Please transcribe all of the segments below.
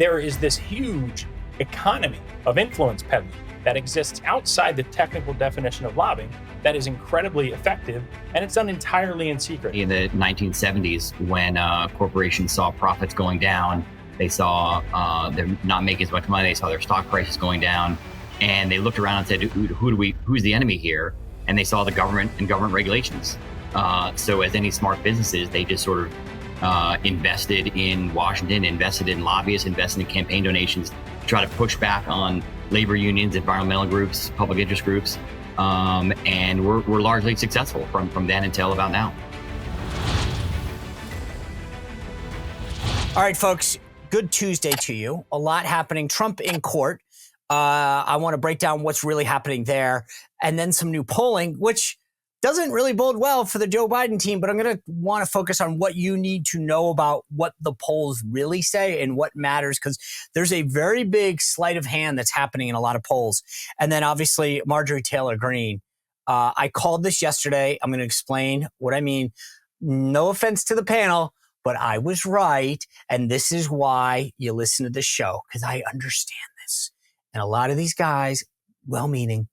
there is this huge economy of influence peddling that exists outside the technical definition of lobbying that is incredibly effective, and it's done entirely in secret. In the 1970s, when corporations saw profits going down, they saw them not making as much money, they saw their stock prices going down, and they looked around and said, who's the enemy here? And they saw the government and government regulations. So as any smart businesses, they just sort of invested in Washington, invested in lobbyists, invested in campaign donations, to try to push back on labor unions, environmental groups, public interest groups. And we're largely successful from then until about now. All right, folks, good Tuesday to you. A lot happening. Trump in court. I want to break down what's really happening there. And then some new polling, which doesn't really bode well for the Joe Biden team, but I'm going to want to focus on what you need to know about what the polls really say and what matters, because there's a very big sleight of hand that's happening in a lot of polls. And then obviously Marjorie Taylor Greene. I called this yesterday. I'm going to explain what I mean. No offense to the panel, but I was right. And this is why you listen to this show, because I understand this. And a lot of these guys, well-meaning,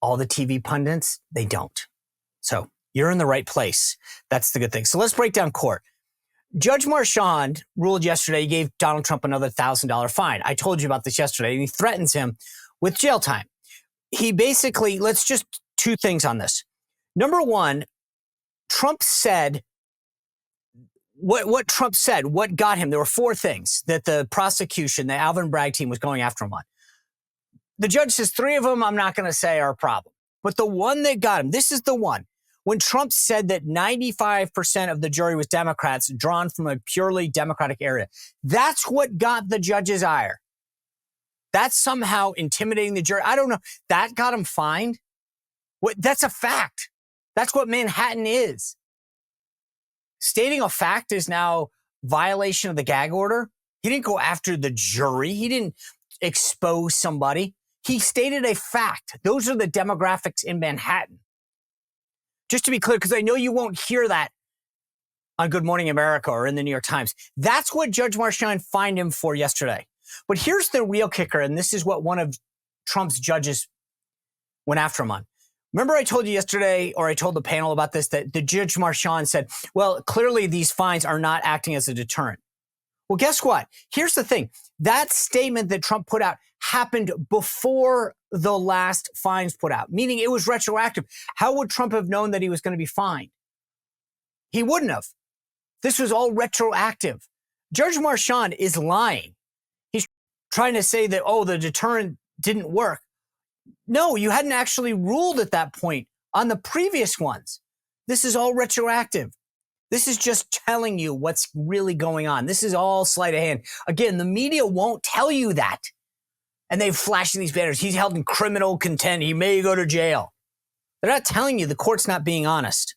all the TV pundits, they don't. So you're in the right place. That's the good thing. So let's break down court. Judge Marchand ruled yesterday, he gave Donald Trump another $1,000 fine. I told you about this yesterday, and he threatens him with jail time. He basically, let's just two things on this. Number one, Trump said, what Trump said, what got him, there were four things that the prosecution, the Alvin Bragg team was going after him on. The judge says three of them I'm not going to say are a problem. But the one that got him, this is the one. When Trump said that 95% of the jury was Democrats drawn from a purely Democratic area, that's what got the judge's ire. That's somehow intimidating the jury. I don't know. That got him fined. That's a fact. That's what Manhattan is. Stating a fact is now violation of the gag order. He didn't go after the jury. He didn't expose somebody. He stated a fact. Those are the demographics in Manhattan. Just to be clear, because I know you won't hear that on Good Morning America or in the New York Times. That's what Judge Marchand fined him for yesterday. But here's the real kicker, and this is what one of Trump's judges went after him on. Remember I told you yesterday, or I told the panel about this, that the Judge Marchand said, well, clearly these fines are not acting as a deterrent. Well, guess what? Here's the thing. That statement that Trump put out happened before the last fines put out, meaning it was retroactive. How would Trump have known that he was going to be fined? He wouldn't have. This was all retroactive. Judge Marchand is lying. He's trying to say that, oh, the deterrent didn't work. No, you hadn't actually ruled at that point on the previous ones. This is all retroactive. This is just telling you what's really going on. This is all sleight of hand. Again, the media won't tell you that. And they've flashed these banners. He's held in criminal contempt. He may go to jail. They're not telling you. The court's not being honest.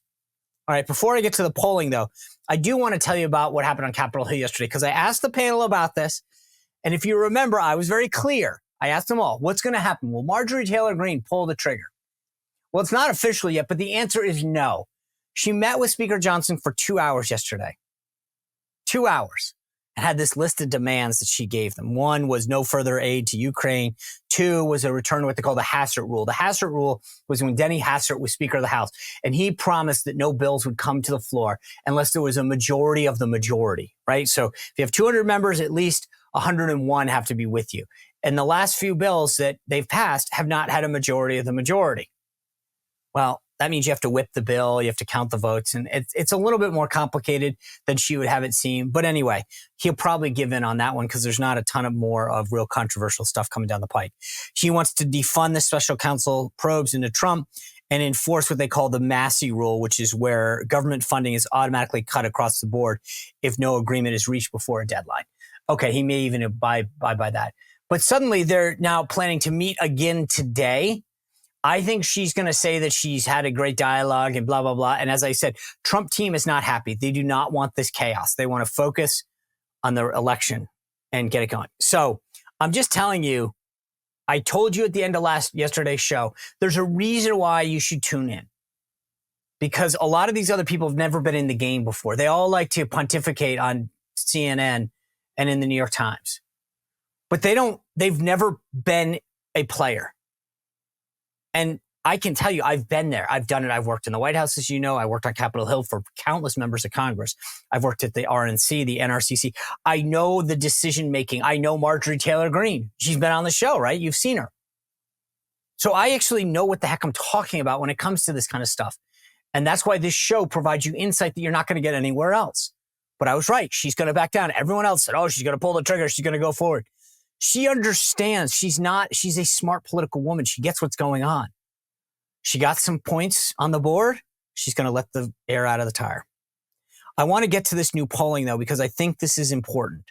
All right, before I get to the polling, though, I do want to tell you about what happened on Capitol Hill yesterday, because I asked the panel about this. And if you remember, I was very clear. I asked them all, what's going to happen? Will Marjorie Taylor Greene pull the trigger? Well, it's not official yet, but the answer is no. She met with Speaker Johnson for 2 hours yesterday. 2 hours. And had this list of demands that she gave them. One was no further aid to Ukraine. Two was a return to what they call the Hassert Rule. The Hassert Rule was when Denny Hassert was Speaker of the House, and he promised that no bills would come to the floor unless there was a majority of the majority, right? So if you have 200 members, at least 101 have to be with you. And the last few bills that they've passed have not had a majority of the majority. Well, that means you have to whip the bill, you have to count the votes, and it's a little bit more complicated than she would have it seem. But anyway, he'll probably give in on that one because there's not a ton of more of real controversial stuff coming down the pike. She wants to defund the special counsel probes into Trump and enforce what they call the Massey Rule, which is where government funding is automatically cut across the board if no agreement is reached before a deadline. Okay, he may even abide by that. But suddenly they're now planning to meet again today. I think she's going to say that she's had a great dialogue and blah, blah, blah. And as I said, Trump team is not happy. They do not want this chaos. They want to focus on the election and get it going. So I'm just telling you, I told you at the end of yesterday's show, there's a reason why you should tune in. Because a lot of these other people have never been in the game before. They all like to pontificate on CNN and in the New York Times. But they've never been a player. And I can tell you, I've been there. I've done it. I've worked in the White House, as you know. I worked on Capitol Hill for countless members of Congress. I've worked at the RNC, the NRCC. I know the decision making. I know Marjorie Taylor Greene. She's been on the show, right? You've seen her. So I actually know what the heck I'm talking about when it comes to this kind of stuff. And that's why this show provides you insight that you're not going to get anywhere else. But I was right. She's going to back down. Everyone else said, oh, she's going to pull the trigger. She's going to go forward. She understands. She's a smart political woman. She gets what's going on. She got some points on the board. She's going to let the air out of the tire. I want to get to this new polling, though, because I think this is important.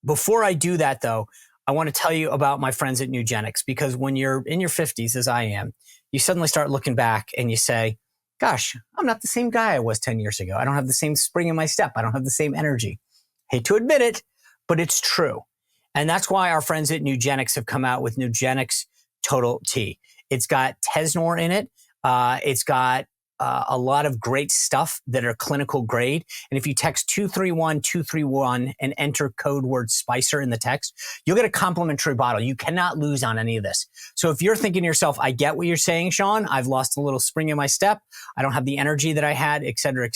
Before I do that, though, I want to tell you about my friends at Nugenics, because when you're in your 50s, as I am, you suddenly start looking back and you say, gosh, I'm not the same guy I was 10 years ago. I don't have the same spring in my step. I don't have the same energy. Hate to admit it, but it's true. And that's why our friends at Nugenics have come out with Nugenics Total T. It's got Tesnor in it. It's got a lot of great stuff that are clinical grade. And if you text 231-231 and enter code word Spicer in the text, you'll get a complimentary bottle. You cannot lose on any of this. So if you're thinking to yourself, I get what you're saying, Sean, I've lost a little spring in my step, I don't have the energy that I had, et cetera,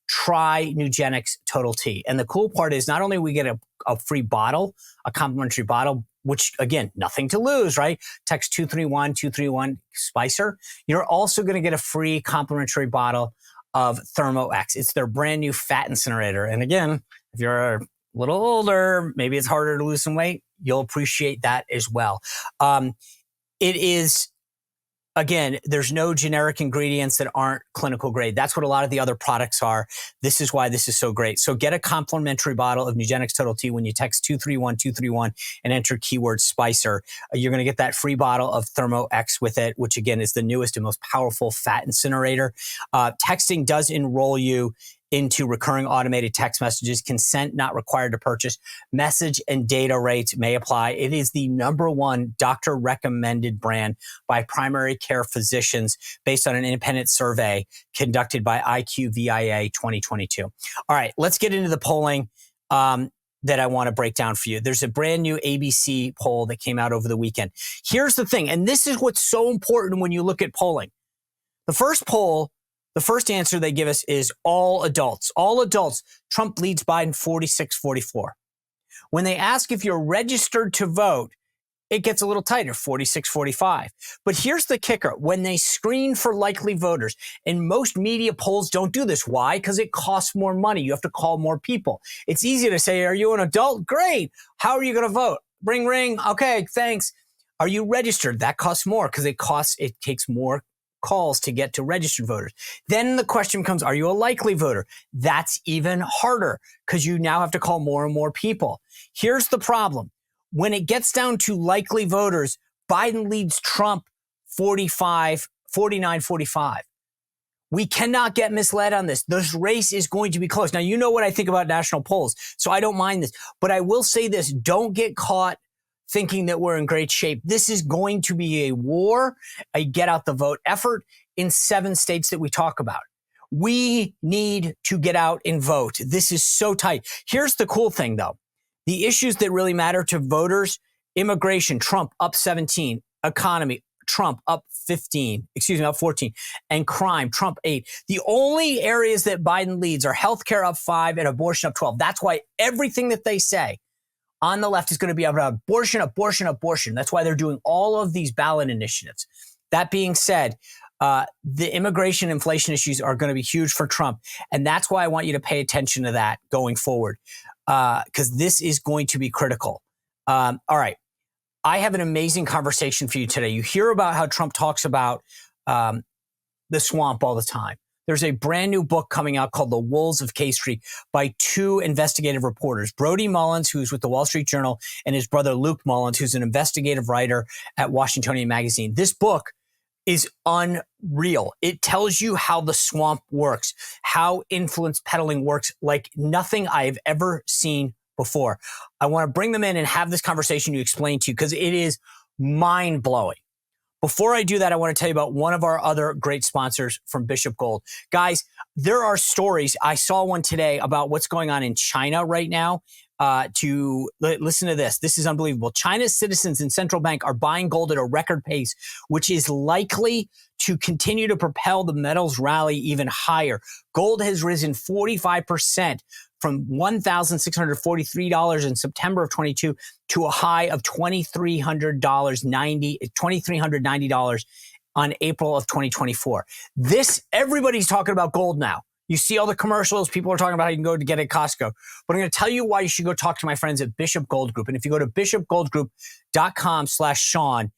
try Nugenics Total T. And the cool part is not only we get a free bottle, a complimentary bottle, which, again, nothing to lose, right? Text 231-231 Spicer. You're also going to get a free complimentary bottle of Thermo X. It's their brand new fat incinerator. And again, if you're a little older, maybe it's harder to lose some weight, you'll appreciate that as well. It is, again, there's no generic ingredients that aren't clinical grade. That's what a lot of the other products are. This is why this is so great. So get a complimentary bottle of Nugenics Total T when you text 231-231 and enter keyword Spicer. You're going to get that free bottle of Thermo X with it, which again is the newest and most powerful fat incinerator. Texting does enroll you into recurring automated text messages. Consent not required to purchase. Message and data rates may apply. It is the #1 doctor recommended brand by primary care physicians based on an independent survey conducted by IQVIA 2022. All right, let's get into the polling that I want to break down for you. There's a brand new ABC poll that came out over the weekend. Here's the thing, and this is what's so important when you look at polling. The first answer they give us is all adults. All adults, Trump leads Biden 46-44. When they ask if you're registered to vote, it gets a little tighter, 46-45. But here's the kicker. When they screen for likely voters, and most media polls don't do this. Why? Because it costs more money. You have to call more people. It's easy to say, are you an adult? Great. How are you going to vote? Ring, ring. Okay, thanks. Are you registered? That costs more because it takes more calls to get to registered voters. Then the question becomes, are you a likely voter? That's even harder because you now have to call more and more people. Here's the problem. When it gets down to likely voters, Biden leads Trump 49-45. We cannot get misled on this. This race is going to be close. Now, you know what I think about national polls, so I don't mind this. But I will say this, don't get caught thinking that we're in great shape. This is going to be a war, a get out the vote effort in 7 states that we talk about. We need to get out and vote. This is so tight. Here's the cool thing, though. The issues that really matter to voters, immigration, Trump up 17, economy, Trump up 14, and crime, Trump 8. The only areas that Biden leads are healthcare up 5 and abortion up 12. That's why everything that they say on the left is going to be about abortion. That's why they're doing all of these ballot initiatives. That being said, the immigration inflation issues are going to be huge for Trump. And that's why I want you to pay attention to that going forward, because this is going to be critical. All right. I have an amazing conversation for you today. You hear about how Trump talks about the swamp all the time. There's a brand new book coming out called The Wolves of K Street by 2 investigative reporters, Brody Mullins, who's with the Wall Street Journal, and his brother Luke Mullins, who's an investigative writer at Washingtonian Magazine. This book is unreal. It tells you how the swamp works, how influence peddling works like nothing I've ever seen before. I want to bring them in and have this conversation to explain to you because it is mind-blowing. Before I do that, I want to tell you about one of our other great sponsors from Bishop Gold. Guys, there are stories. I saw one today about what's going on in China right now. Listen to this. This is unbelievable. China's citizens and central bank are buying gold at a record pace, which is likely to continue to propel the metals rally even higher. Gold has risen 45% from $1,643 in September of 22 to a high of $2,390 on April of 2024. Everybody's talking about gold now. You see all the commercials. People are talking about how you can go to get it at Costco. But I'm going to tell you why you should go talk to my friends at Bishop Gold Group. And if you go to bishopgoldgroup.com/Sean,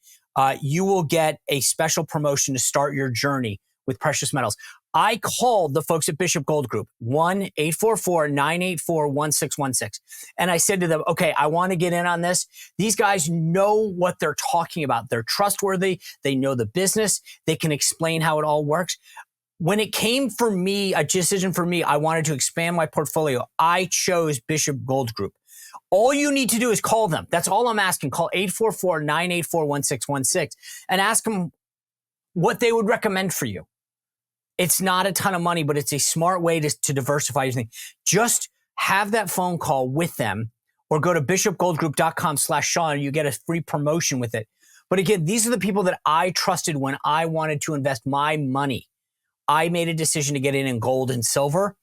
you will get a special promotion to start your journey with precious metals. I called the folks at Bishop Gold Group, 1-844-984-1616. And I said to them, okay, I want to get in on this. These guys know what they're talking about. They're trustworthy. They know the business. They can explain how it all works. When it came for me, a decision for me, I wanted to expand my portfolio. I chose Bishop Gold Group. All you need to do is call them. That's all I'm asking. Call 844-984-1616 and ask them what they would recommend for you. It's not a ton of money, but it's a smart way to diversify your thing. Just have that phone call with them or go to bishopgoldgroup.com/Sean. You get a free promotion with it. But again, these are the people that I trusted when I wanted to invest my money. I made a decision to get in gold and silver.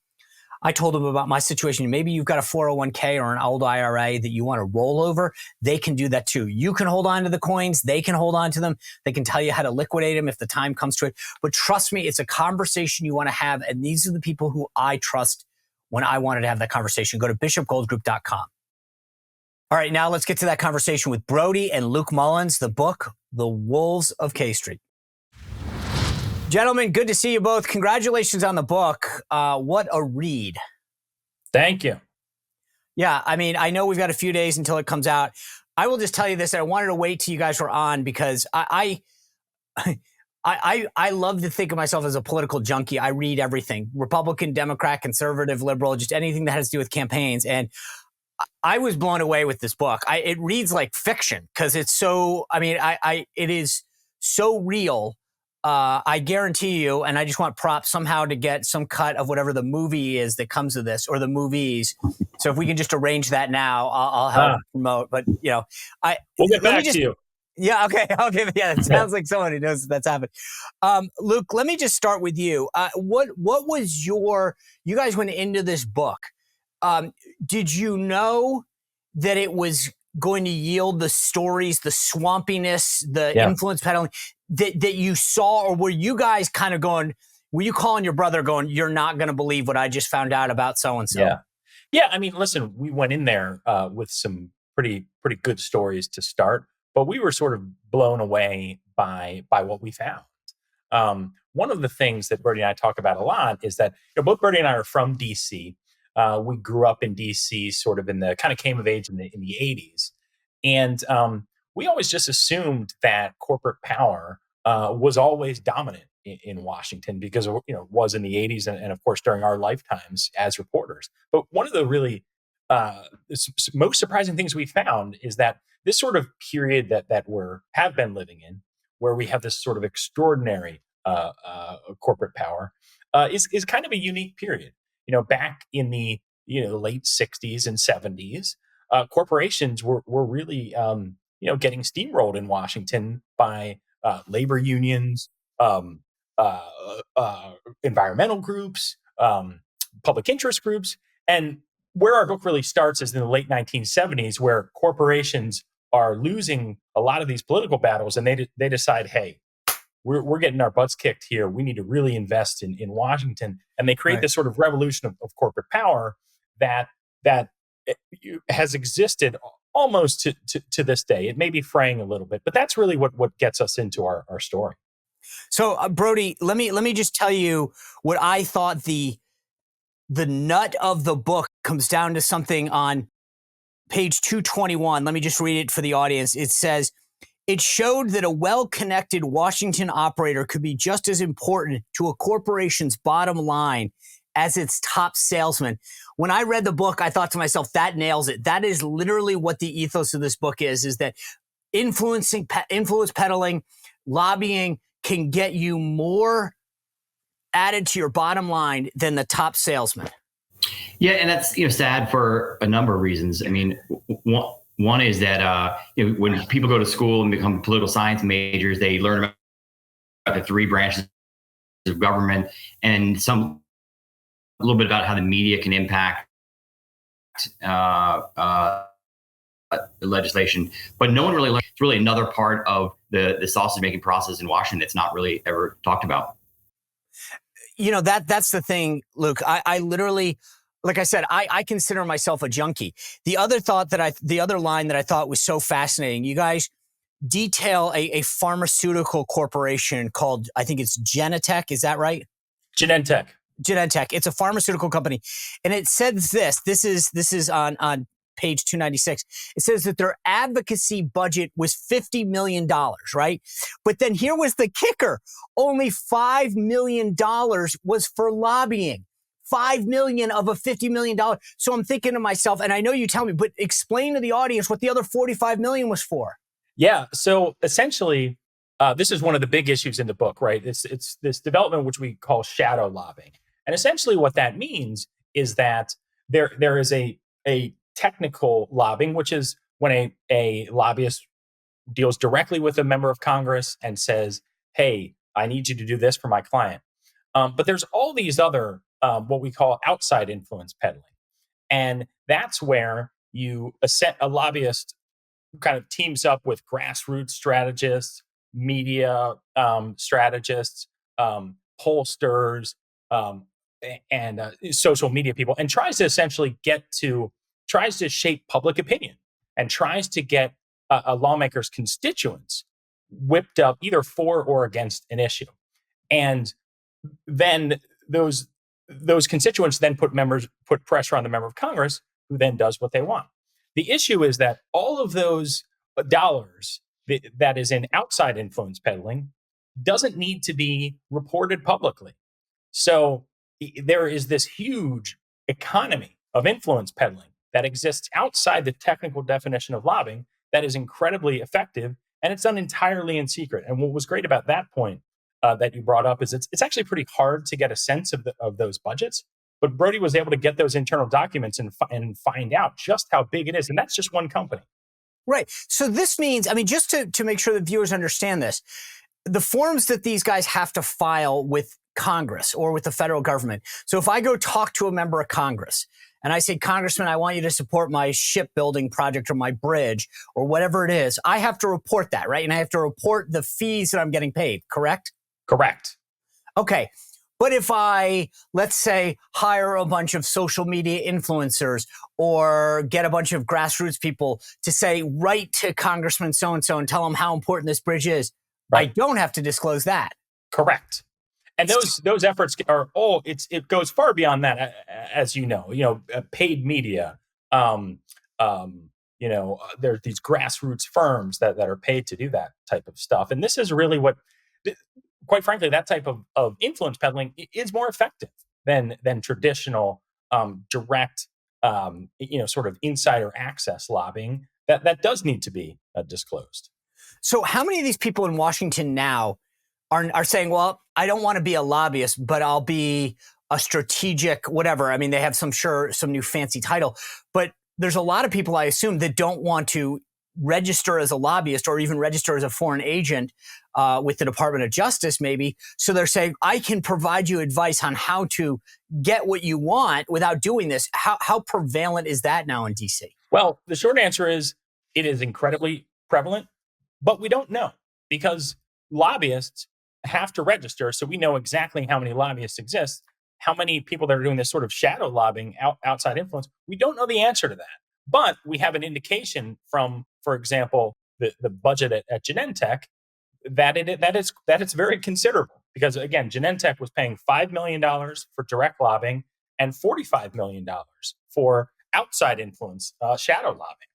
I told them about my situation. Maybe you've got a 401k or an old IRA that you want to roll over. They can do that too. You can hold on to the coins. They can hold on to them. They can tell you how to liquidate them if the time comes to it. But trust me, it's a conversation you want to have. And these are the people who I trust when I wanted to have that conversation. Go to bishopgoldgroup.com. All right, now let's get to that conversation with Brody and Luke Mullins, the book, The Wolves of K Street. Gentlemen, good to see you both. Congratulations on the book. What a read. Thank you. Yeah, I mean, I know we've got a few days until it comes out. I will just tell you this. I wanted to wait till you guys were on because I love to think of myself as a political junkie. I read everything. Republican, Democrat, conservative, liberal, just anything that has to do with campaigns. And I was blown away with this book. It reads like fiction because it's so, it is so real. I guarantee you, and I just want props somehow to get some cut of whatever the movie is that comes of this or the movies. So if we can just arrange that now, I'll help promote. But we'll get back to you. Yeah. Okay. Yeah. It sounds like someone who knows that's happened. Luke, let me just start with you. What was you guys went into this book. Did you know that it was going to yield the stories, the swampiness, the influence peddling that you saw? Or were you guys kind of were you calling your brother going, you're not going to believe what I just found out about so-and-so? Yeah. I mean, listen, we went in there with some pretty good stories to start, but we were sort of blown away by what we found. One of the things that Brody and I talk about a lot is that both Brody and I are from D.C. We grew up in D.C. sort of kind of came of age in the 80s. And we always just assumed that corporate power was always dominant in Washington because it was in the 80s and of course during our lifetimes as reporters. But one of the really most surprising things we found is that this sort of period that have been living in, where we have this sort of extraordinary corporate power, is kind of a unique period. Back in the late 60s and 70s, corporations were really getting steamrolled in Washington by labor unions, environmental groups, public interest groups. And where our book really starts is in the late 1970s, where corporations are losing a lot of these political battles, and they decide, hey, we're getting our butts kicked here. We need to really invest in Washington. And they create this sort of revolution of corporate power that has existed almost to this day. It may be fraying a little bit, but that's really what gets us into our story. So Brody, let me just tell you what I thought the nut of the book comes down to something on page 221. Let me just read it for the audience. It says, it showed that a well-connected Washington operator could be just as important to a corporation's bottom line as its top salesman. When I read the book, I thought to myself, that nails it. That is literally what the ethos of this book is that influence peddling lobbying can get you more added to your bottom line than the top salesman. Yeah, and that's sad for a number of reasons. I mean, one is that when people go to school and become political science majors, they learn about the three branches of government and a little bit about how the media can impact legislation, but no one really learns. It's really another part of the sausage making process in Washington that's not really ever talked about. That's the thing, Luke. I literally, like I said, I consider myself a junkie. The other line that I thought was so fascinating, you guys detail a pharmaceutical corporation called, I think it's Genentech. Is that right? Genentech. It's a pharmaceutical company. And it says this is on page 296. It says that their advocacy budget was $50 million, right? But then here was the kicker. Only $5 million was for lobbying. $5 million of a $50 million. So I'm thinking to myself, and I know you tell me, but explain to the audience what the other $45 million was for. Yeah. So essentially, this is one of the big issues in the book, right? It's this development which we call shadow lobbying. And essentially what that means is that there is a technical lobbying, which is when a lobbyist deals directly with a member of Congress and says, hey, I need you to do this for my client. But there's all these other, what we call outside influence peddling. And that's where a lobbyist kind of teams up with grassroots strategists, media strategists, pollsters, and social media people, and tries to essentially tries to shape public opinion and tries to get a lawmaker's constituents whipped up either for or against an issue. And then those constituents then put pressure on the member of Congress, who then does what they want. The issue is that all of those dollars that is in outside influence peddling doesn't need to be reported publicly. So there is this huge economy of influence peddling that exists outside the technical definition of lobbying that is incredibly effective, and it's done entirely in secret. And what was great about that point that you brought up is it's actually pretty hard to get a sense of those budgets. But Brody was able to get those internal documents and find out just how big it is. And that's just one company. Right. So this means, just to make sure the viewers understand this, the forms that these guys have to file with Congress or with the federal government. So if I go talk to a member of Congress and I say, Congressman, I want you to support my shipbuilding project or my bridge or whatever it is, I have to report that, right? And I have to report the fees that I'm getting paid, correct? Correct. Okay. But if I, let's say, hire a bunch of social media influencers or get a bunch of grassroots people to say, write to Congressman so-and-so and tell them how important this bridge is, right, I don't have to disclose that. Correct. And those efforts are it goes far beyond that, as you know, paid media, there's these grassroots firms that are paid to do that type of stuff. And this is really quite frankly, that type of influence peddling is more effective than traditional direct, sort of insider access lobbying that does need to be disclosed. So how many of these people in Washington now are saying, well, I don't want to be a lobbyist, but I'll be a strategic whatever. They have some new fancy title, but there's a lot of people, I assume, that don't want to register as a lobbyist or even register as a foreign agent with the Department of Justice, maybe. So they're saying, I can provide you advice on how to get what you want without doing this. How prevalent is that now in D.C.? Well, the short answer is it is incredibly prevalent, but we don't know because lobbyists have to register. So we know exactly how many lobbyists exist, how many people that are doing this sort of shadow lobbying outside influence. We don't know the answer to that. But we have an indication from, for example, the budget at Genentech that it's very considerable because, again, Genentech was paying $5 million for direct lobbying and $45 million for outside influence shadow lobbying.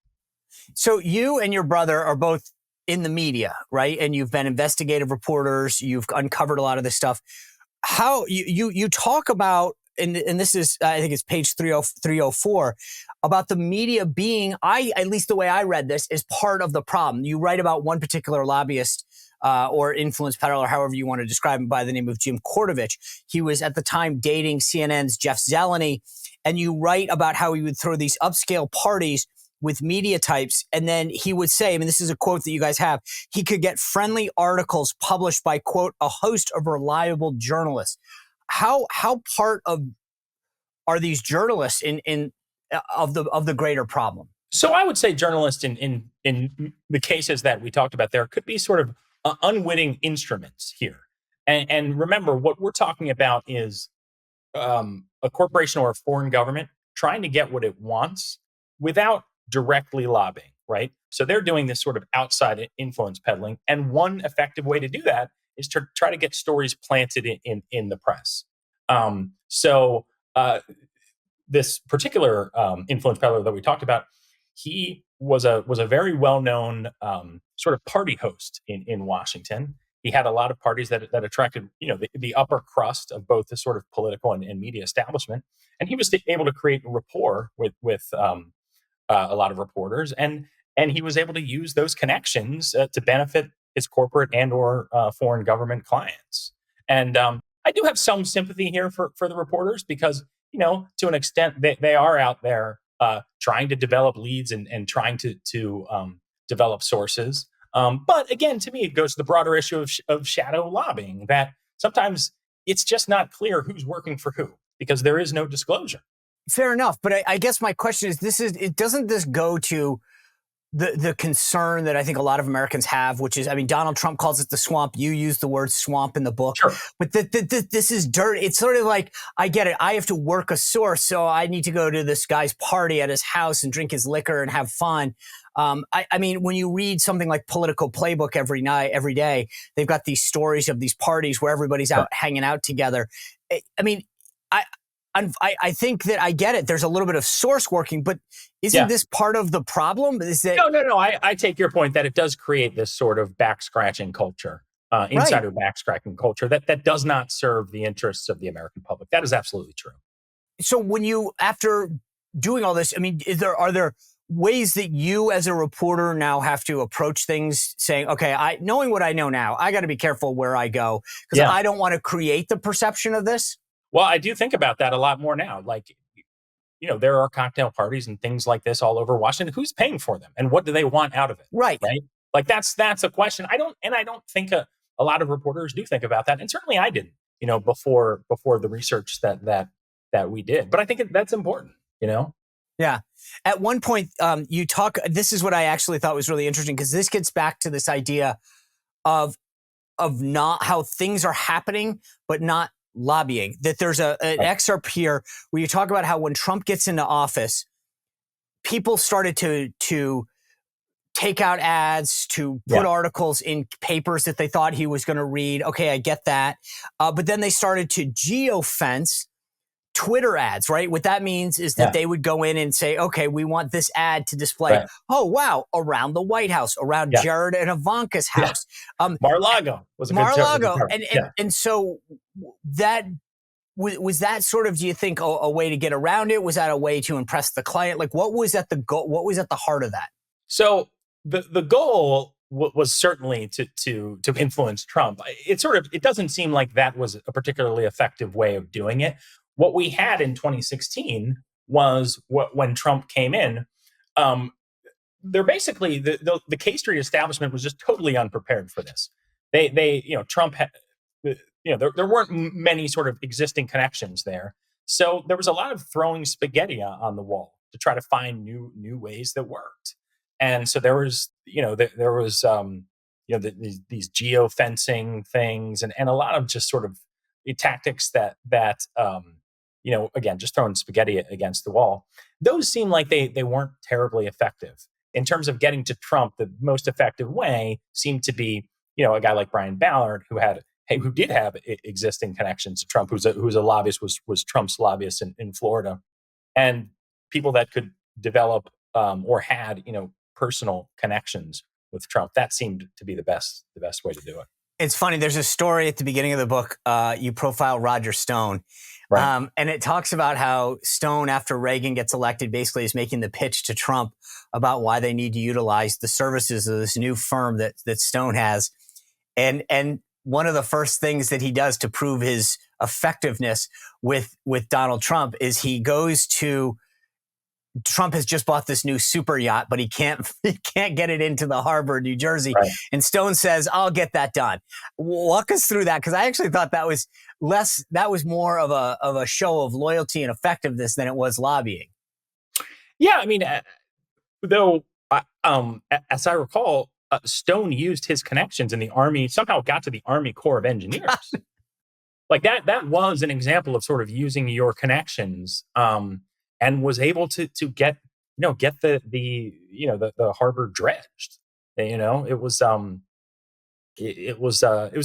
So you and your brother are both in the media, right? And you've been investigative reporters. You've uncovered a lot of this stuff. How you talk about and this is, I think it's page 304, about the media being, at least the way I read this, is part of the problem. You write about one particular lobbyist or influence peddler, however you want to describe him, by the name of Jim Kortovich. He was at the time dating CNN's Jeff Zeleny, and you write about how he would throw these upscale parties with media types. And then he would say, I mean, this is a quote that you guys have, he could get friendly articles published by, quote, a host of reliable journalists. How part of are these journalists of the greater problem? So I would say journalists in the cases that we talked about there could be sort of unwitting instruments here. And remember, what we're talking about is a corporation or a foreign government trying to get what it wants without directly lobbying, right? So they're doing this sort of outside influence peddling. And one effective way to do that is to try to get stories planted in the press. So this particular influence peddler that we talked about, he was a very well-known sort of party host in Washington. He had a lot of parties that attracted, the upper crust of both the sort of political and media establishment. And he was able to create rapport with a lot of reporters, and he was able to use those connections to benefit his corporate and or foreign government clients. And I do have some sympathy here for the reporters because, to an extent, they are out there trying to develop leads and trying to develop sources. But again, to me, it goes to the broader issue of shadow lobbying, that sometimes it's just not clear who's working for who because there is no disclosure. Fair enough. But I guess my question is, doesn't this go to the concern that I think a lot of Americans have, which is, I mean, Donald Trump calls it the swamp. You use the word swamp in the book. Sure. But this is dirt. It's sort of like, I get it. I have to work a source, so I need to go to this guy's party at his house and drink his liquor and have fun. I mean, when you read something like Politico Playbook every day, they've got these stories of these parties where everybody's out hanging out together. I mean, I think that I get it. There's a little bit of source working, but isn't this part of the problem? Is that No. I take your point that it does create this sort of back scratching culture, insider back scratching culture that does not serve the interests of the American public. That is absolutely true. So when you, after doing all this, I mean, are there ways that you as a reporter now have to approach things saying, okay, knowing what I know now, I got to be careful where I go because I don't want to create the perception of this? Well, I do think about that a lot more now. Like, there are cocktail parties and things like this all over Washington. Who's paying for them, and what do they want out of it? Right. Like that's a question. I don't think a lot of reporters do think about that, and certainly I didn't. Before the research that we did. But I think that's important. Yeah. At one point, you talk. This is what I actually thought was really interesting because this gets back to this idea of not how things are happening, but not lobbying. That there's an excerpt here where you talk about how when Trump gets into office, people started to take out ads, to put articles in papers that they thought he was going to read. Okay, I get that. But then they started to geofence Twitter ads, right? What that means is that they would go in and say, okay, we want this ad to display, oh, wow, around the White House, around Jared and Ivanka's house. Mar-a-Lago was a Mar-a-Lago. And so that, was that sort of, do you think, a way to get around it? Was that a way to impress the client? Like, what was at the goal? What was at the heart of that? So the goal was certainly to influence Trump. It doesn't seem like that was a particularly effective way of doing it. What we had in 2016 was when Trump came in, they're basically the K Street establishment was just totally unprepared for this. Trump had, there weren't many sort of existing connections there, so there was a lot of throwing spaghetti on the wall to try to find new ways that worked. And so there was these geofencing things and a lot of just sort of tactics that again, just throwing spaghetti against the wall. Those seem like they weren't terribly effective. In terms of getting to Trump, the most effective way seemed to be, a guy like Brian Ballard who did have existing connections to Trump, who's a lobbyist, was Trump's lobbyist in Florida, and people that could develop or had personal connections with Trump. That seemed to be the best way to do it. It's funny. There's a story at the beginning of the book. You profile Roger Stone. Right. And it talks about how Stone, after Reagan gets elected, basically is making the pitch to Trump about why they need to utilize the services of this new firm that Stone has. And one of the first things that he does to prove his effectiveness with Donald Trump is he goes to Trump has just bought this new super yacht, but he can't get it into the harbor in New Jersey. Right. And Stone says, "I'll get that done." Walk us through that, because I actually thought that was more of a show of loyalty and effectiveness than it was lobbying. Yeah, I mean, though, as I recall, Stone used his connections in the Army, somehow got to the Army Corps of Engineers. Like that was an example of sort of using your connections, and was able to get the harbor dredged. It was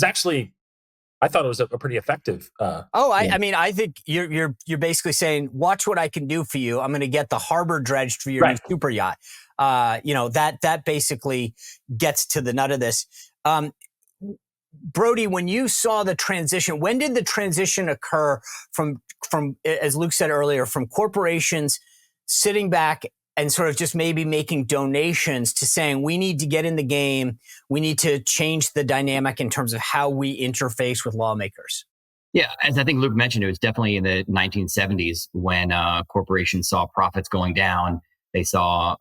actually, I thought it was a pretty effective. I mean, I think you're basically saying, watch what I can do for you. I'm going to get the harbor dredged for your new super yacht. That basically gets to the nut of this. Brody, when you saw the transition, when did the transition occur from, as Luke said earlier, from corporations sitting back and sort of just maybe making donations to saying, we need to get in the game, we need to change the dynamic in terms of how we interface with lawmakers? Yeah, as I think Luke mentioned, it was definitely in the 1970s when corporations saw profits going down. They saw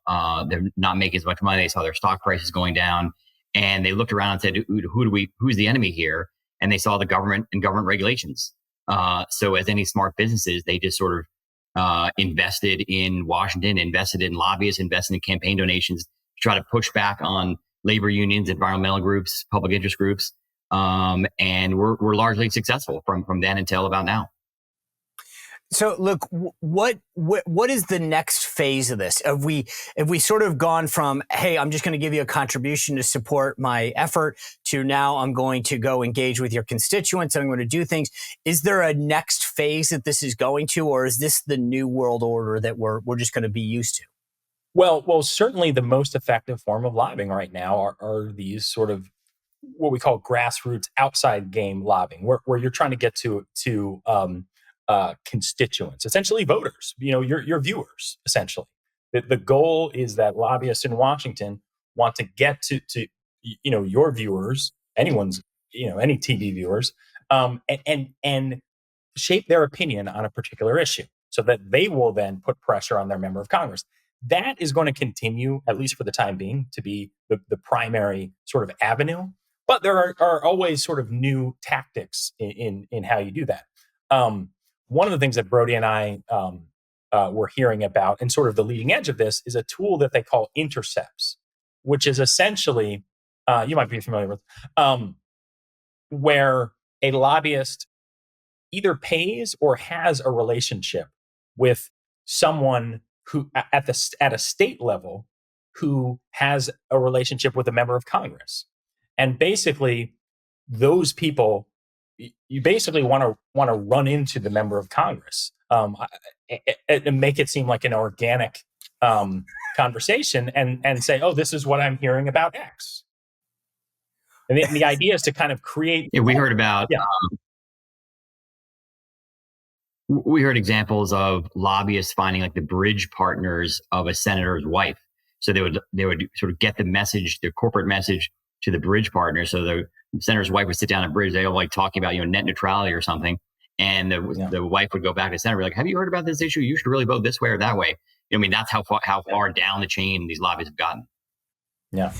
they're not making as much money. They saw their stock prices going down. And they looked around and said, who's the enemy here? And they saw the government and government regulations. So as any smart businesses, they just sort of invested in Washington, invested in lobbyists, invested in campaign donations to try to push back on labor unions, environmental groups, public interest groups. And we're largely successful from then until about now. So, look, what is the next phase of this? Have we sort of gone from, hey, I'm just going to give you a contribution to support my effort, to now I'm going to go engage with your constituents and I'm going to do things? Is there a next phase that this is going to, or is this the new world order that we're just going to be used to? Well, certainly the most effective form of lobbying right now are these sort of what we call grassroots outside game lobbying, where you're trying to get to constituents, essentially voters, your viewers, essentially. The goal is that lobbyists in Washington want to get to your viewers, any TV viewers, and shape their opinion on a particular issue so that they will then put pressure on their member of Congress. That is going to continue, at least for the time being, to be the primary sort of avenue. But there are always sort of new tactics in how you do that. One of the things that Brody and I were hearing about, and sort of the leading edge of this, is a tool that they call intercepts, which is essentially, you might be familiar with, where a lobbyist either pays or has a relationship with someone who at a state level who has a relationship with a member of Congress. And basically, those people, you basically want to run into the member of Congress and make it seem like an organic conversation and say, oh, this is what I'm hearing about X. And the idea is to kind of create. Yeah, we heard about. Yeah. We heard examples of lobbyists finding like the bridge partners of a senator's wife. So they would sort of get the message, the corporate message, to the bridge partner. So the senator's wife would sit down at bridge. They were like talking about net neutrality or something, and the wife would go back to the senator, like, "Have you heard about this issue? You should really vote this way or that way." I mean, that's how far down the chain these lobbyists have gotten. Yeah.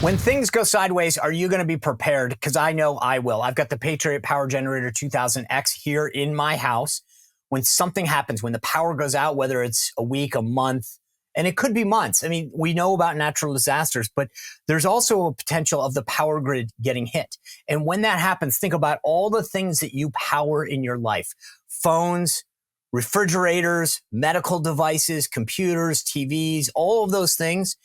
When things go sideways, are you going to be prepared? Because I know I will. I've got the Patriot Power Generator 2000X here in my house. When something happens, when the power goes out, whether it's a week, a month, and it could be months. I mean, we know about natural disasters, but there's also a potential of the power grid getting hit. And when that happens, think about all the things that you power in your life: phones, refrigerators, medical devices, computers, TVs, all of those things.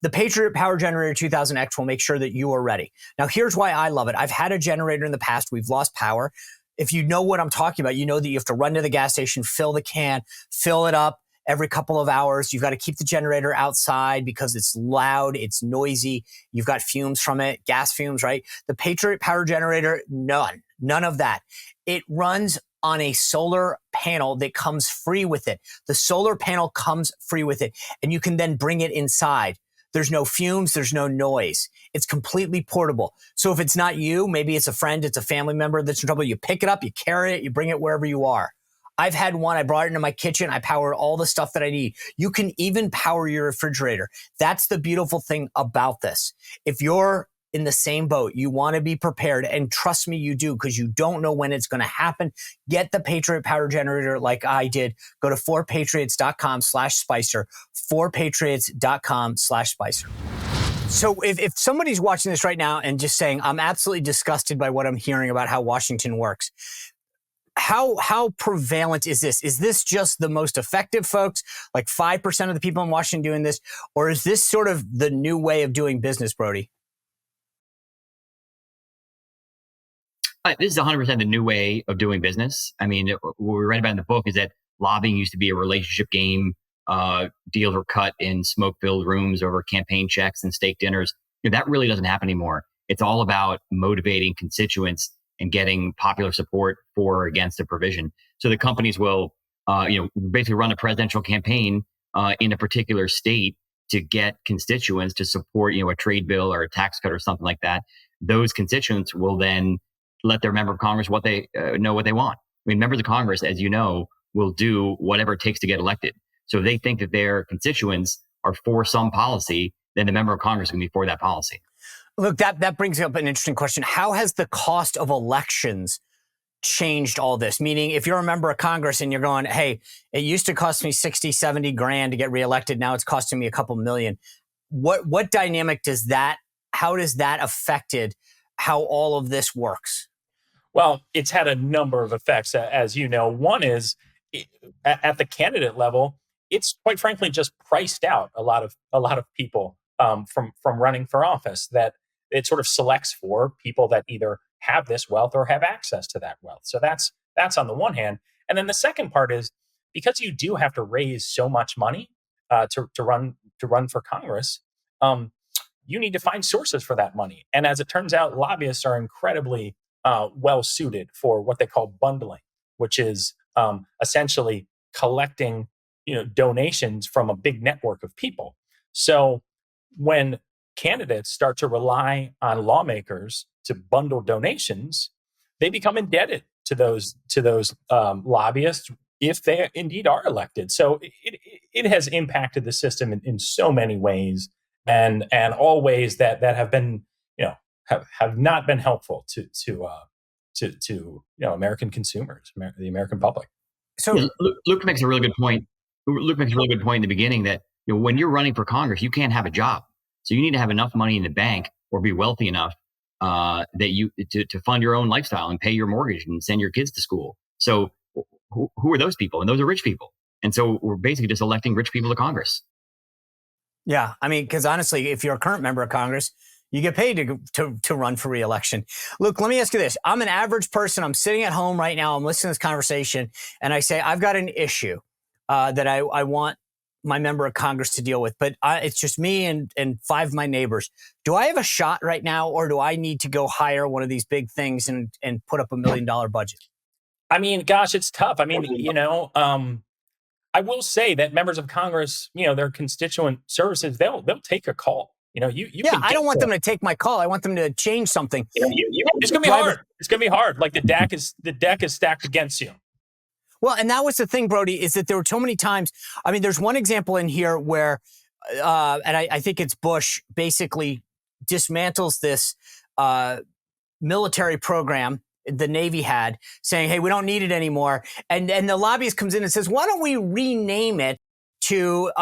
The Patriot Power Generator 2000X will make sure that you are ready. Now, here's why I love it. I've had a generator in the past. We've lost power. If you know what I'm talking about, you know that you have to run to the gas station, fill the can, fill it up, every couple of hours. You've got to keep the generator outside because it's loud, it's noisy. You've got fumes from it, gas fumes, right? The Patriot power generator, none of that. It runs on a solar panel that comes free with it. The solar panel comes free with it, and you can then bring it inside. There's no fumes. There's no noise. It's completely portable. So if it's not you, maybe it's a friend, it's a family member that's in trouble, you pick it up, you carry it, you bring it wherever you are. I've had one. I brought it into my kitchen. I powered all the stuff that I need. You can even power your refrigerator. That's the beautiful thing about this. If you're in the same boat, you want to be prepared. And trust me, you do, because you don't know when it's going to happen. Get the Patriot power generator like I did. Go to 4patriots.com/Spicer, 4patriots.com/Spicer. So if somebody's watching this right now and just saying, I'm absolutely disgusted by what I'm hearing about how Washington works, how prevalent is this? Is this just the most effective folks, like 5% of the people in Washington doing this? Or is this sort of the new way of doing business, Brody? This is 100% the new way of doing business. I mean, what we read about in the book is that lobbying used to be a relationship game. Deals were cut in smoke-filled rooms over campaign checks and steak dinners. That really doesn't happen anymore. It's all about motivating constituents and getting popular support for or against a provision. So the companies will, basically run a presidential campaign in a particular state to get constituents to support, a trade bill or a tax cut or something like that. Those constituents will then let their member of Congress what they know what they want. I mean, members of Congress, as you know, will do whatever it takes to get elected. So if they think that their constituents are for some policy, then the member of Congress can be for that policy. Look, that brings up an interesting question. How has the cost of elections changed all this? Meaning, if you're a member of Congress and you're going, hey, it used to cost me 60, 70 grand to get reelected. Now it's costing me a couple million. What dynamic does that, how does that affected how all of this works? Well, it's had a number of effects, as you know. One is at the candidate level, it's quite frankly just priced out a lot of people from running for office. That it sort of selects for people that either have this wealth or have access to that wealth. So that's on the one hand, and then the second part is because you do have to raise so much money to run for Congress. You need to find sources for that money, and as it turns out, lobbyists are incredibly well suited for what they call bundling, which is essentially collecting donations from a big network of people. So when candidates start to rely on lawmakers to bundle donations, they become indebted to those lobbyists if they indeed are elected. So it has impacted the system in so many ways, and all ways that have been have not been helpful to American consumers, the American public. So Luke makes a really good point. Luke makes a really good point in the beginning that when you're running for Congress, you can't have a job, so you need to have enough money in the bank or be wealthy enough that you to fund your own lifestyle and pay your mortgage and send your kids to school. So who are those people? And those are rich people. And so we're basically just electing rich people to Congress. Yeah, I mean, because honestly, if you're a current member of Congress, you get paid to run for re-election. Look, let me ask you this. I'm an average person. I'm sitting at home right now. I'm listening to this conversation, and I say, I've got an issue that I want my member of Congress to deal with, but it's just me and 5 of my neighbors. Do I have a shot right now, or do I need to go hire one of these big things and put up $1 million budget? I mean, gosh, it's tough. I mean, I will say that members of Congress, their constituent services, they'll take a call. I don't want them to take my call. I want them to change something. It's going to be hard. It's going to be hard. Like the deck is stacked against you. Well, and that was the thing, Brody, is that there were so many times. I mean, there's one example in here where, and I think it's Bush basically dismantles this military program the Navy had, saying, hey, we don't need it anymore. And the lobbyist comes in and says, why don't we rename it to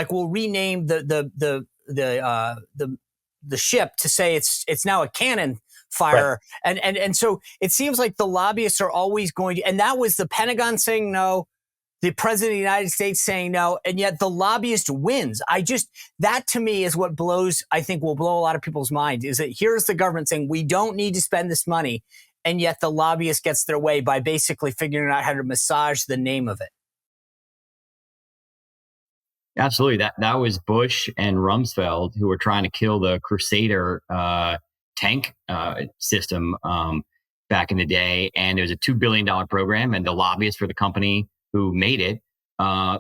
we'll rename the ship to say it's now a cannon fire. Right. And so it seems like the lobbyists are always going to, and that was the Pentagon saying no, the president of the United States saying no, and yet the lobbyist wins. That to me is what I think will blow a lot of people's minds, is that here's the government saying we don't need to spend this money, and yet the lobbyist gets their way by basically figuring out how to massage the name of it. Absolutely. That was Bush and Rumsfeld who were trying to kill the Crusader tank system back in the day. And it was a $2 billion program. And the lobbyists for the company who made it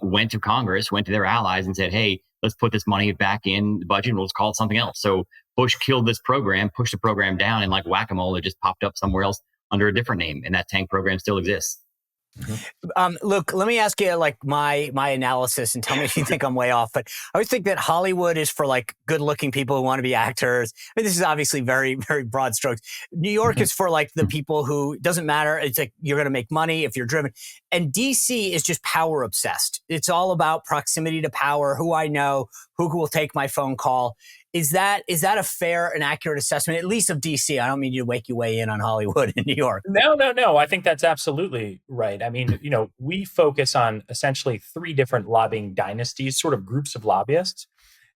went to Congress, went to their allies and said, hey, let's put this money back in the budget and we'll just call it something else. So Bush killed this program, pushed the program down, and like whack-a-mole, it just popped up somewhere else under a different name. And that tank program still exists. Look, let me ask you like my analysis and tell me if you think I'm way off. But I always think that Hollywood is for like good looking people who want to be actors. I mean, this is obviously very, very broad strokes. New York is for like the people who it doesn't matter. It's like you're going to make money if you're driven. And DC is just power obsessed. It's all about proximity to power, who I know, who will take my phone call. Is that a fair and accurate assessment, at least of DC? I don't mean to wake you way in on Hollywood in New York. No. I think that's absolutely right. I mean, we focus on essentially three different lobbying dynasties, sort of groups of lobbyists.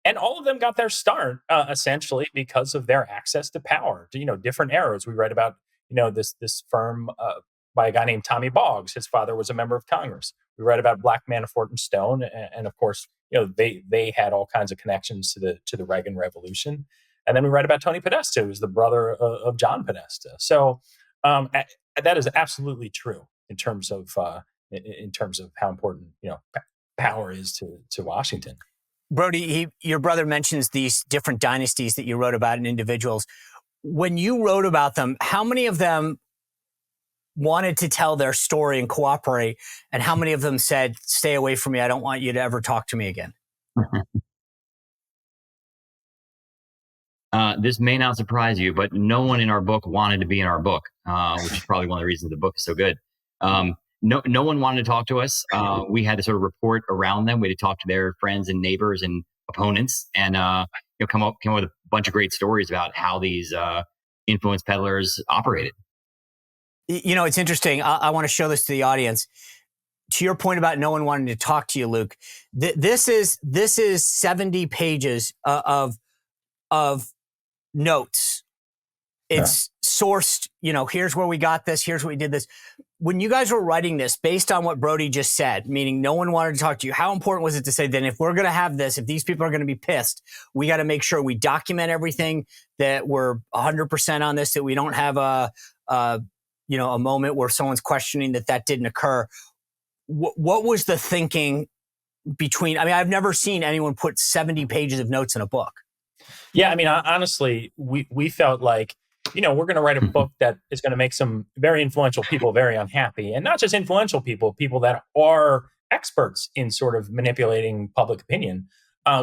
And all of them got their start essentially because of their access to power. Different eras. We read about this firm by a guy named Tommy Boggs. His father was a member of Congress. We read about Black Manafort and Stone, and of course, they had all kinds of connections to the Reagan Revolution. And then we read about Tony Podesta, who's the brother of John Podesta. So that is absolutely true in terms of how important power is to Washington. Brody, your brother mentions these different dynasties that you wrote about in individuals. When you wrote about them, how many of them wanted to tell their story and cooperate, and how many of them said, stay away from me, I don't want you to ever talk to me again? This may not surprise you, but no one in our book wanted to be in our book, which is probably one of the reasons the book is so good. No one wanted to talk to us. We had to sort of report around them. We had to talk to their friends and neighbors and opponents, and come up with a bunch of great stories about how these influence peddlers operated. It's interesting. I want to show this to the audience. To your point about no one wanting to talk to you, Luke, this is 70 pages of notes. It's sourced, here's where we got this, here's what we did this. When you guys were writing this, based on what Brody just said, meaning no one wanted to talk to you, how important was it to say, then if we're going to have this, if these people are going to be pissed, we got to make sure we document everything, that we're 100% on this, that we don't have a moment where someone's questioning that didn't occur. What was the thinking between, I've never seen anyone put 70 pages of notes in a book. Yeah. Honestly, we felt like, we're going to write a book that is going to make some very influential people very unhappy, and not just influential people that are experts in sort of manipulating public opinion.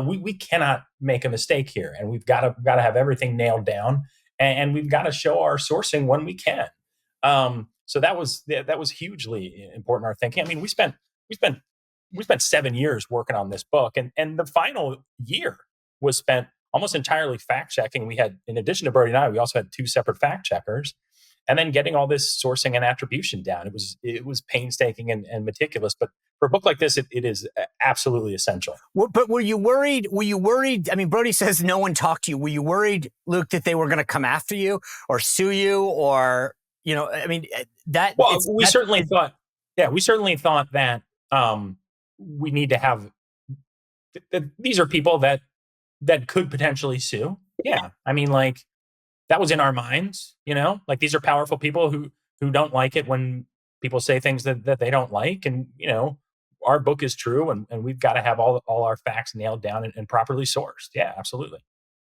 We cannot make a mistake here, and we've got to have everything nailed down, and we've got to show our sourcing when we can. So that was hugely important. Our thinking. We spent 7 years working on this book, and the final year was spent almost entirely fact checking. We had, in addition to Brody and I, we also had 2 separate fact checkers, and then getting all this sourcing and attribution down. It was painstaking and meticulous, but for a book like this, it is absolutely essential. But were you worried? Brody says no one talked to you. Were you worried, Luke, that they were going to come after you or sue you, or that? Well, we certainly thought that we need to have. These are people that could potentially sue. Yeah. That was in our minds, these are powerful people who don't like it when people say things that they don't like. And, our book is true, and we've got to have all our facts nailed down and properly sourced. Yeah, absolutely.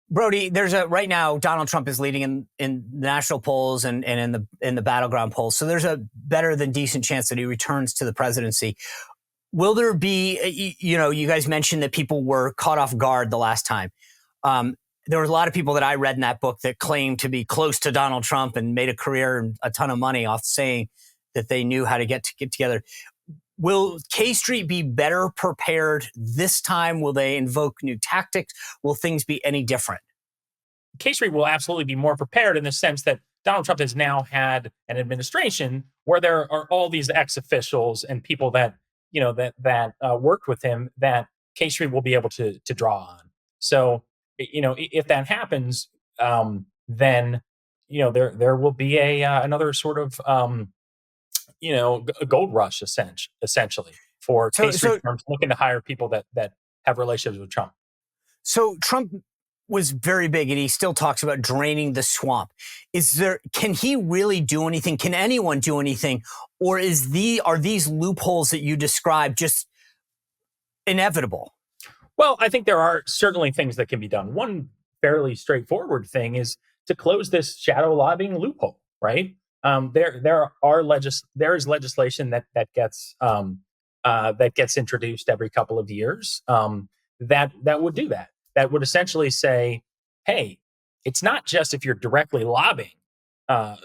Brody, right now, Donald Trump is leading in the national polls and in the battleground polls. So there's a better than decent chance that he returns to the presidency. Will there be, you guys mentioned that people were caught off guard the last time. There were a lot of people that I read in that book that claimed to be close to Donald Trump and made a career and a ton of money off saying that they knew how to get together. Will K Street be better prepared this time? Will they invoke new tactics? Will things be any different? K Street will absolutely be more prepared in the sense that Donald Trump has now had an administration where there are all these ex-officials and people that worked with him that K Street will be able to draw on. So, if that happens, then, there will be another sort of, a gold rush essentially for K Street firms looking to hire people that have relationships with Trump. So Trump was very big, and he still talks about draining the swamp. Can he really do anything? Can anyone do anything? Or are these loopholes that you described just inevitable? Well, I think there are certainly things that can be done. One fairly straightforward thing is to close this shadow lobbying loophole, right? There's legislation that gets introduced every couple of years that would do that. That would essentially say, hey, it's not just if you're directly lobbying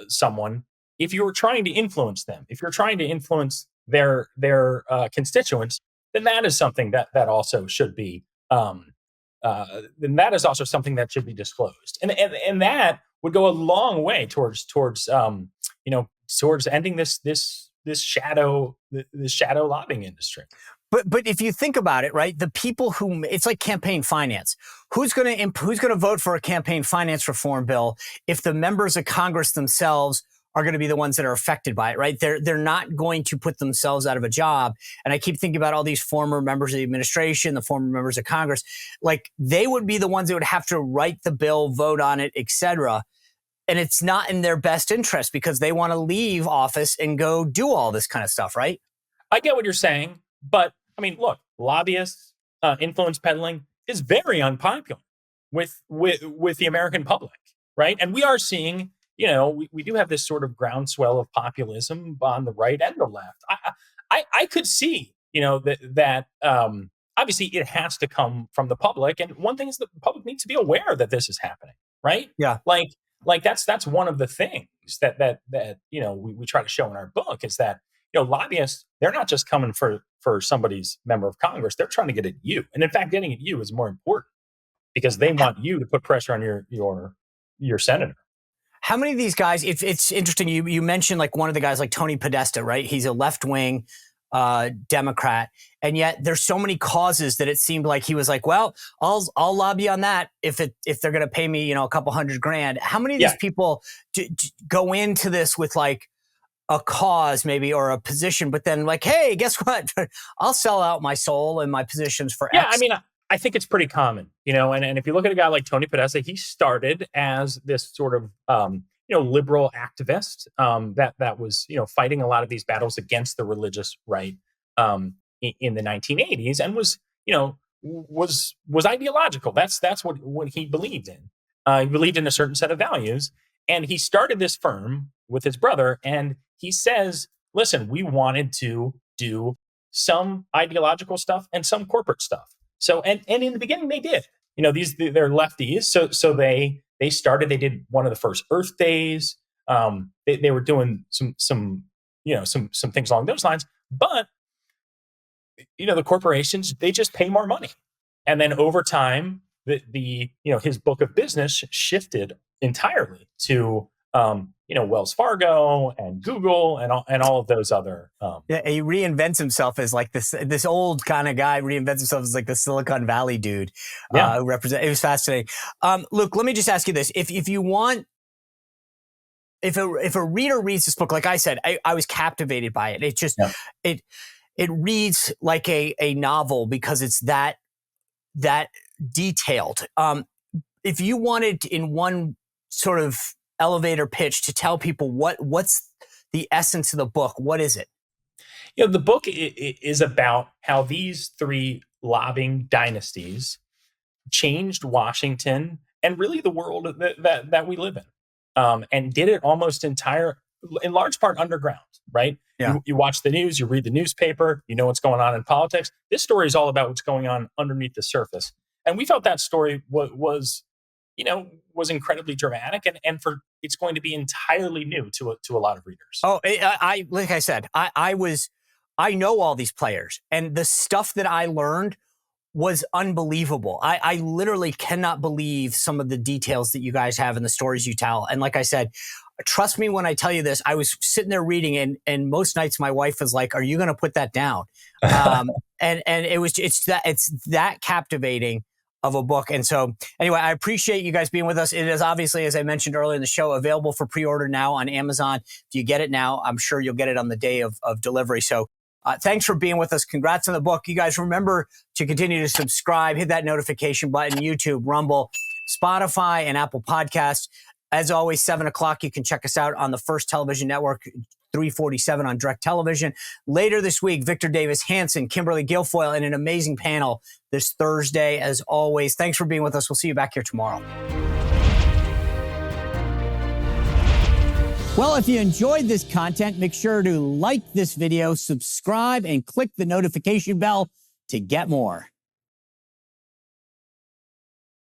someone. If you're trying to influence them, if you're trying to influence their constituents, then that is something that also should be then that is also something that should be disclosed, and that would go a long way towards ending this shadow lobbying industry. But if you think about it, right, the people it's like campaign finance. Who's going to vote for a campaign finance reform bill if the members of Congress themselves are going to be the ones that are affected by it, right? They're not going to put themselves out of a job. And I keep thinking about all these former members of the administration, the former members of Congress, like they would be the ones that would have to write the bill, vote on it, et cetera. And it's not in their best interest because they want to leave office and go do all this kind of stuff, right? I get what you're saying, but I mean, look, lobbyists, influence peddling is very unpopular with the American public, right? And we are seeing, we do have this sort of groundswell of populism on the right and the left. I could see, that obviously it has to come from the public, and one thing is that the public needs to be aware that this is happening, right? Yeah, like that's one of the things that we try to show in our book is that lobbyists, they're not just coming for somebody's member of Congress. They're trying to get at you. And in fact, getting at you is more important because they want you to put pressure on your senator. How many of these guys, it's interesting, you mentioned like one of the guys like Tony Podesta, right? He's a left-wing Democrat. And yet there's so many causes that it seemed like he was like, well, I'll lobby on that if they're going to pay me, a couple $100,000. How many of these people go into this with like a cause maybe or a position, but then like, hey, guess what? I'll sell out my soul and my positions for X. I mean, I think it's pretty common, and if you look at a guy like Tony Podesta, he started as this sort of, liberal activist that was, fighting a lot of these battles against the religious right in the 1980s and was, was ideological. That's what he believed in. He believed in a certain set of values. And he started this firm with his brother, and he says, listen, we wanted to do some ideological stuff and some corporate stuff. So, and in the beginning they did, they're lefties. So they did one of the first Earth Days. They were doing some things along those lines, but the corporations, they just pay more money. And then over time, his book of business shifted entirely to Wells Fargo and Google and all of those other. He reinvents himself as like this old kind of guy. Reinvents himself as like the Silicon Valley dude. Who represent. It was fascinating. Luke, let me just ask you this: if you want, if a reader reads this book, like I said, I was captivated by it. It just it reads like a novel because it's that detailed. If you wanted in one sort of elevator pitch to tell people what's the essence of the book, what is it? The book is about how these three lobbying dynasties changed Washington and really the world that we live in, and did it almost in large part underground, right? Yeah. You watch the news, you read the newspaper, you know what's going on in politics. This story is all about what's going on underneath the surface. And we felt that story was incredibly dramatic, and it's going to be entirely new to a lot of readers. Oh, I like I said, I know all these players, and the stuff that I learned was unbelievable. I literally cannot believe some of the details that you guys have and the stories you tell. And like I said, trust me when I tell you this, I was sitting there reading, and most nights my wife was like, "Are you going to put that down?" And it's that captivating of a book. And so anyway, I appreciate you guys being with us. It is obviously, as I mentioned earlier in the show, available for pre-order now on Amazon. If you get it now, I'm sure you'll get it on the day of delivery. So Thanks for being with us. Congrats on the book. You guys remember to continue to subscribe, hit that notification button, YouTube, Rumble, Spotify, and Apple Podcasts. As always, 7 o'clock, you can check us out on the First Television Network, 347 on Direct Television. Later this week, Victor Davis Hanson, Kimberly Guilfoyle, and an amazing panel this Thursday, as always. Thanks for being with us. We'll see you back here tomorrow. Well, if you enjoyed this content, make sure to like this video, subscribe, and click the notification bell to get more.